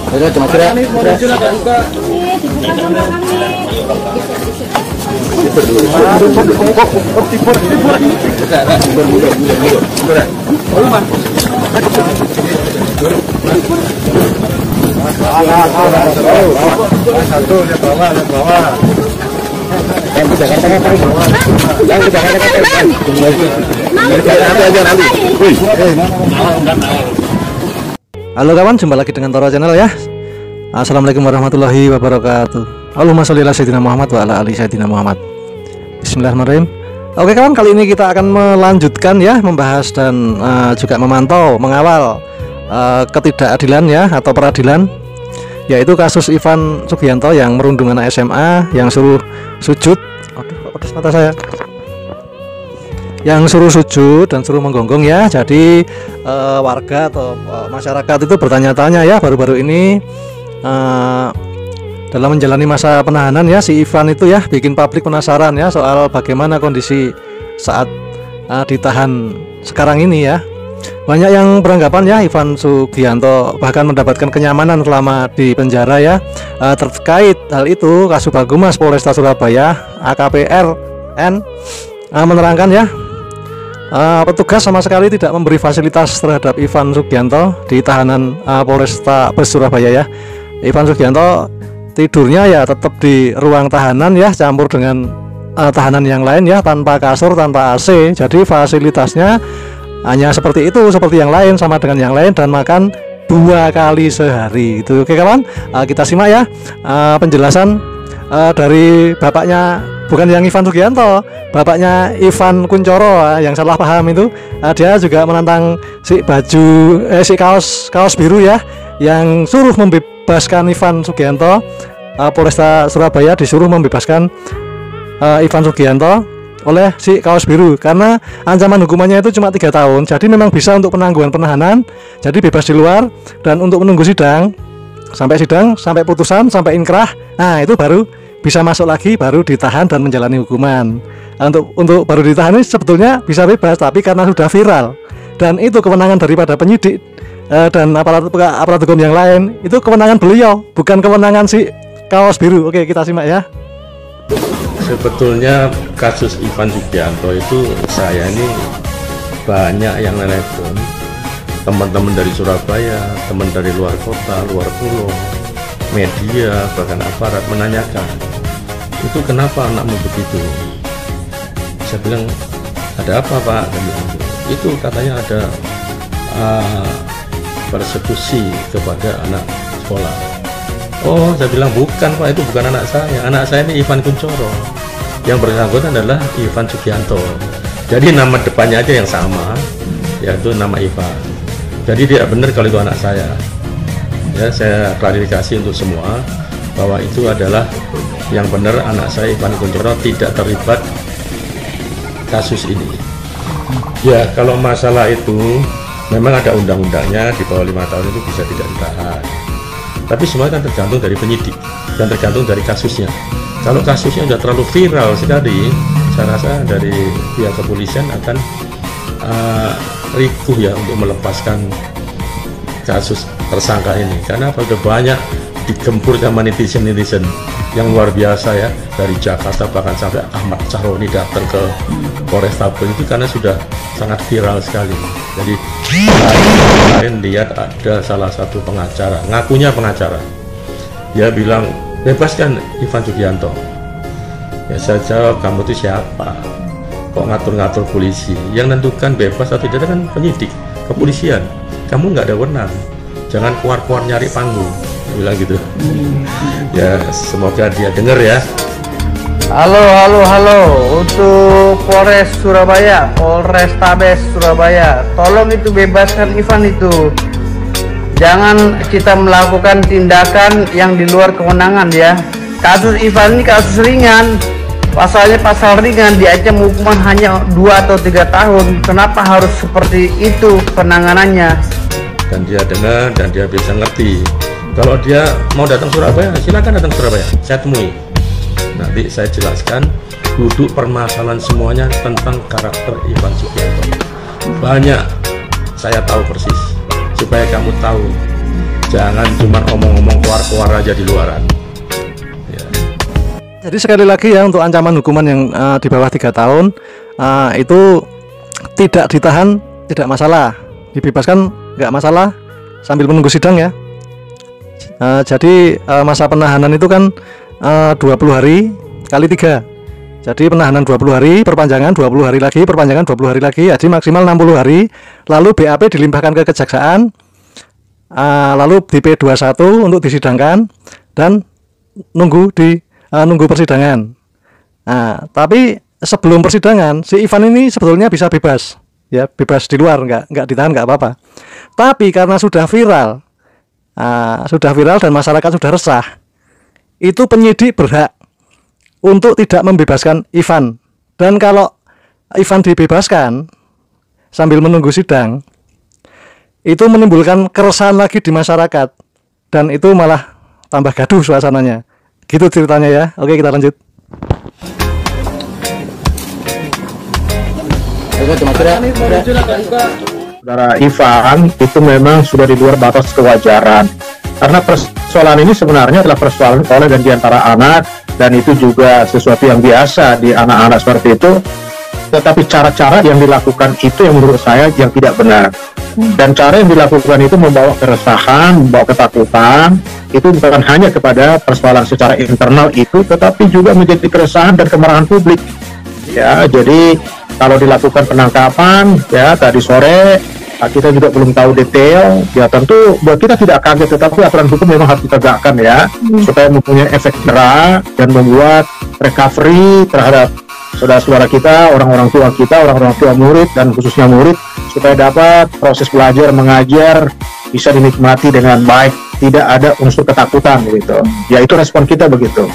Ayo cuma kira. Halo kawan, jumpa lagi dengan Toro Channel ya. Assalamualaikum warahmatullahi wabarakatuh. Allahumma sholli ala sayyidina Muhammad wa ala ali sayyidina Muhammad. Bismillahirrahmanirrahim. Oke kawan, kali ini kita akan melanjutkan ya, membahas dan juga memantau, mengawal ketidakadilan ya, atau peradilan, yaitu kasus Ivan Sugianto yang merundung anak SMA, yang suruh sujud. Aduh, kok pedes mata saya. Yang suruh sujud dan suruh menggonggong ya. Jadi warga atau masyarakat itu bertanya-tanya ya, baru-baru ini dalam menjalani masa penahanan ya, si Ivan itu ya bikin publik penasaran ya soal bagaimana kondisi saat ditahan sekarang ini ya. Banyak yang beranggapan ya Ivan Sugianto bahkan mendapatkan kenyamanan selama di penjara ya. Terkait hal itu, Kasubag Humas Polresta Surabaya AKP RN menerangkan ya, petugas sama sekali tidak memberi fasilitas terhadap Ivan Sugianto di tahanan Polresta Surabaya ya. Ivan Sugianto tidurnya ya tetap di ruang tahanan ya, campur dengan tahanan yang lain ya, tanpa kasur, tanpa AC. Jadi fasilitasnya hanya seperti itu, seperti yang lain, sama dengan yang lain, dan makan 2 kali sehari itu. Oke kawan, kita simak ya penjelasan dari bapaknya, bukan yang Ivan Sugianto, bapaknya Ivan Kunchoro yang salah paham itu. Dia juga menantang si kaos biru ya, yang suruh membebaskan Ivan Sugianto. Polresta Surabaya disuruh membebaskan Ivan Sugianto oleh si kaos biru karena ancaman hukumannya itu cuma 3 tahun. Jadi memang bisa untuk penangguhan penahanan, jadi bebas di luar, dan untuk menunggu sidang, sampai putusan, sampai inkrah. Nah itu baru bisa masuk lagi, baru ditahan dan menjalani hukuman. Untuk baru ditahan ini sebetulnya bisa bebas, tapi karena sudah viral, dan itu kewenangan daripada penyidik dan aparat hukum yang lain, itu kewenangan beliau, bukan kewenangan si kaos biru. Oke, kita simak ya. Sebetulnya kasus Ivan Sugianto itu saya ini banyak yang nelpon, teman-teman dari Surabaya, teman dari luar kota, luar pulau, media, bahkan aparat menanyakan, itu kenapa anakmu begitu? Saya bilang, ada apa Pak? Itu katanya ada persekusi kepada anak sekolah. Oh, saya bilang bukan Pak, itu bukan anak saya ini Ivan Kunchoro. Yang bersangkutan adalah Ivan Sugianto. Jadi nama depannya aja yang sama, yaitu nama Ivan. Jadi tidak benar kalau itu anak saya. Ya, saya klarifikasi untuk semua bahwa itu adalah yang benar anak saya Ivan Kunchoro tidak terlibat kasus ini. Ya, kalau masalah itu memang ada undang-undangnya, di bawah 5 tahun itu bisa tidak ditahan. Tapi semua kan tergantung dari penyidik dan tergantung dari kasusnya. Kalau kasusnya sudah terlalu viral sekali, saya rasa dari pihak kepolisian akan rikuh ya untuk melepaskan kasus tersangka ini. Karena sudah banyak digempur sama netizen yang luar biasa ya, dari Jakarta bahkan sampai Ahmad Sahroni datang ke Polrestabes itu karena sudah sangat viral sekali. Jadi kemarin lihat ada salah satu pengacara, ngakunya pengacara, dia bilang bebaskan Ivan Sugianto. Ya saya jawab, kamu itu siapa? Kok ngatur-ngatur polisi? Yang nentukan bebas atau tidak kan penyidik, kepolisian. Kamu nggak ada wewenang. Jangan keluar-keluar nyari panggung. Dia bilang gitu. Ya semoga dia dengar ya. Halo untuk Polres Surabaya, Polrestabes Surabaya, tolong itu bebaskan Ivan itu. Jangan kita melakukan tindakan yang di luar kewenangan ya. Kasus Ivan ini kasus ringan, pasalnya pasal ringan, diancam hukuman hanya 2 atau 3 tahun. Kenapa harus seperti itu penanganannya? Dan dia dengar dan dia bisa ngerti. Kalau dia mau datang Surabaya, silakan datang Surabaya, saya temui. Nanti saya jelaskan duduk permasalahan semuanya tentang karakter Ivan Sugianto. Banyak saya tahu persis, supaya kamu tahu Jangan cuma omong-omong keluar-keluar aja di luaran. Ya. Jadi sekali lagi ya, untuk ancaman hukuman yang di bawah 3 tahun itu tidak ditahan tidak masalah, dibebaskan nggak masalah sambil menunggu sidang ya. Jadi masa penahanan itu kan 20 hari kali 3. Jadi penahanan 20 hari, perpanjangan 20 hari lagi, perpanjangan 20 hari lagi, jadi maksimal 60 hari. Lalu BAP dilimpahkan ke kejaksaan, lalu di P21 untuk disidangkan dan nunggu persidangan. Nah, tapi sebelum persidangan si Ivan ini sebetulnya bisa bebas, ya, bebas di luar, nggak ditahan, nggak apa-apa. Tapi karena sudah viral dan masyarakat sudah resah, itu penyidik berhak untuk tidak membebaskan Ivan. Dan kalau Ivan dibebaskan sambil menunggu sidang, itu menimbulkan keresahan lagi di masyarakat, dan itu malah tambah gaduh suasananya. Gitu ceritanya ya. Oke, kita lanjut. Saudara Ivan itu memang sudah di luar batas kewajaran, karena persoalan ini sebenarnya adalah persoalan oleh dan diantara anak, dan itu juga sesuatu yang biasa di anak-anak seperti itu. Tetapi cara-cara yang dilakukan itu yang menurut saya yang tidak benar, dan cara yang dilakukan itu membawa keresahan, membawa ketakutan. Itu bukan hanya kepada persoalan secara internal itu, tetapi juga menjadi keresahan dan kemarahan publik. Ya, jadi kalau dilakukan penangkapan ya tadi sore, kita juga belum tahu detail. Ya tentu buat kita tidak kaget, tetapi aturan hukum memang harus ditegakkan ya, supaya mempunyai efek jerah dan membuat recovery terhadap saudara-saudara kita, orang-orang tua kita, orang-orang tua murid, dan khususnya murid, supaya dapat proses belajar mengajar bisa dinikmati dengan baik, tidak ada unsur ketakutan gitu. Ya itu respon kita begitu.